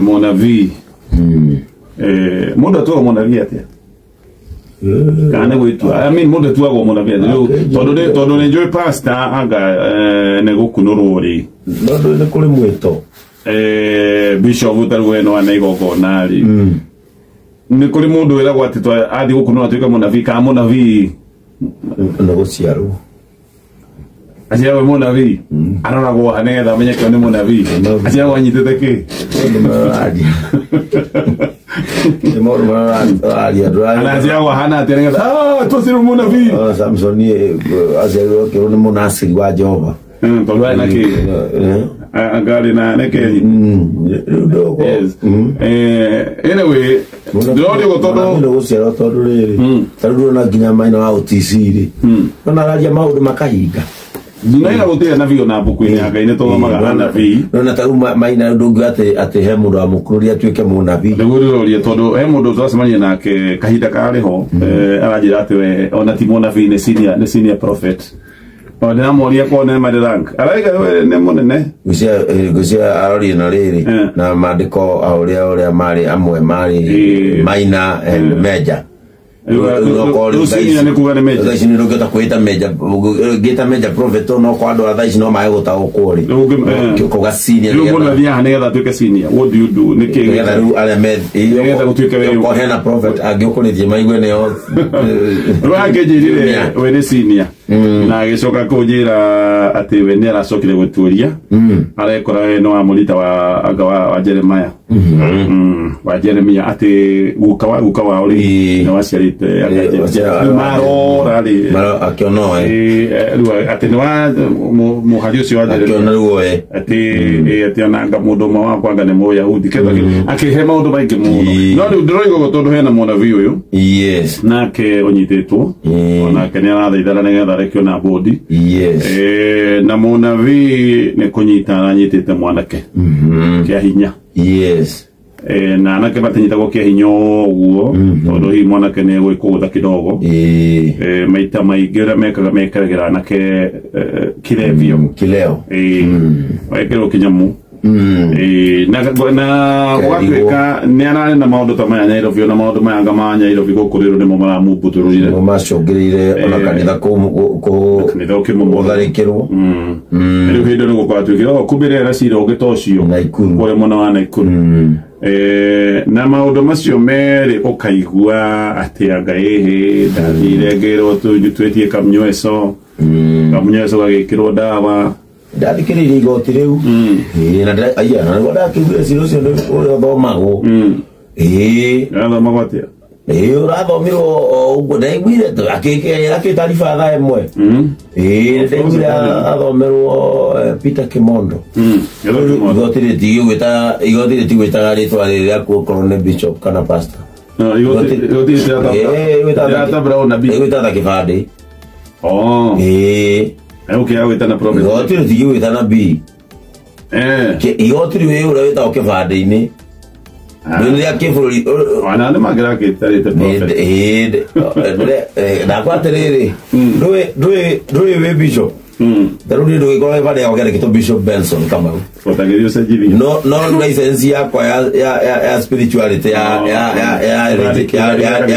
Monavi muda tu Monavi atia kana gwitu I mean muda tu go Monavi todo ne joy pasta aga ne gukunururi no ne kule mweto bishop utarweno anaigo konali ni kuli mundu ila gwatito adi gukunura tuika Monavi ka Monavi no gociaru asia we Monavi arora go hanetha menye ko ni Monavi asia wanyitete ki adi ni moro adi ana asia go hana tenga to siru Monavi Samson ni asia ke ni monasiri wa Jehova to wa na ki agari na neke anyway ndio todo ndio gociaru todo riri tarudo na ginya maina wa utisiri na raja maudu makahiga Ninaira gutia na vio na buku ni aga ine to magana na vi no taru maina ndungu ate he mundu amukururia tuike munavi nduguriro rie todo he mundu twasemania nake kahinda kariho arajira ati we ona ti munavi ne senior prophet ona moria ko ne madirang araiga ne munene gucia arori na riri na mandiko auria mari amwe mari maina and major Senior ne kuga ne meja. Daí não geta coita meja. Geta meja profeto no quadro a daí não mais gota o cori. Que o coga senior. Eu vou na via ne da tu que senior. What do you do? Ne que. Geta ala med. Eu geta tu que eu correndo prophet a gyo koni de mai gwene o. Roa que dire we ne senior. Na gesoka ko jira ate venera sokile weturia. Ala kora no amolita wa agawa wa Jeremiah. Wa Jeremiah ate ukawa oli na wasiari maro rali maro akiono atenwa muhadio si wade akiono ate ananga mudo mawa kwanga ne mo Yahudi kenda akihema ndo baike mu no droigo todo hena Monavi yo yes na ke onyitetu ona kenera da idara ne da rekyo na bodi yes na Monavi ne konyita anyitete mwanake kia hinya yes na nake batanyita go kia hinyo uo todo hi mwana kene go ikuda kidogo maita maigera mekagira nake kileo waikero kinyamu na wapeka nena na maudo tamaya nairo vyo na maudo maya manya ilo viko kuriro ne momara mubutururire mumashogirire ona kanitha ko kanitha kimomotharikirwo ilo hindo no kwatwikira kubire rasiro gitocio kore mona wa Naikuru na maudo macio mere okaigua atianga ndathire ngero twetie kamnyoeso gagikirwo dawa ndadikirire igoti riu na aya na ngoda kigure ciro cio uri thomagwo thomagwo atia urathomirwo uguo ndaiguire akitariba thaa imwe ndaiguire athomerwo Peter Kimondo igoti ritigwitaga ritwa riria kukorwo ni bishop kana pastor igwitata kibandi okay awitana prophet igoti ritigwitana B igoti riu ura witao kibandi-ini Dunia kifuri wana ne magira kitarite prophet nakwaterere ndui we bishop darudi ndo kwa vale ya wakati kito Bishop Benson kama utagirio sajili no license yako ya spirituality ya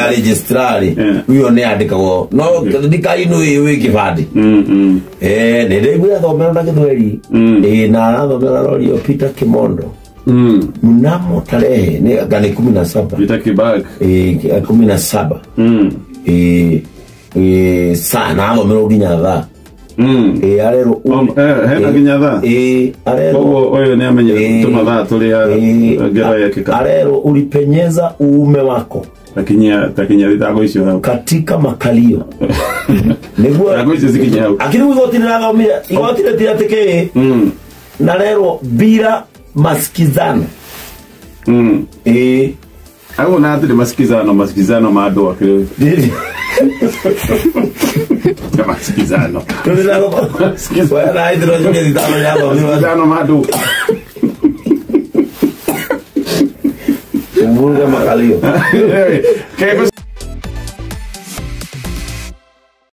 registrari huyo ne andikawo no ndika ino iwe kifadi nende bwa thomera na kithweri na thomera rorio Peter Kimondo mnamo tarehe ni gani 17 Peter Kibak 17 sana alo meroginya tha arero hena ginyatha arero oyo ne amenye tumatha tulia ngero ya kika arero ulipenyeza uume wako takinya litago icio katika makalio niguo tago icio zikinya akiri igoti rirathomia igoti ritiratike na rero bila masikizano Hago na ati masikizano mado akile masikizano masikizano mado Munga makalio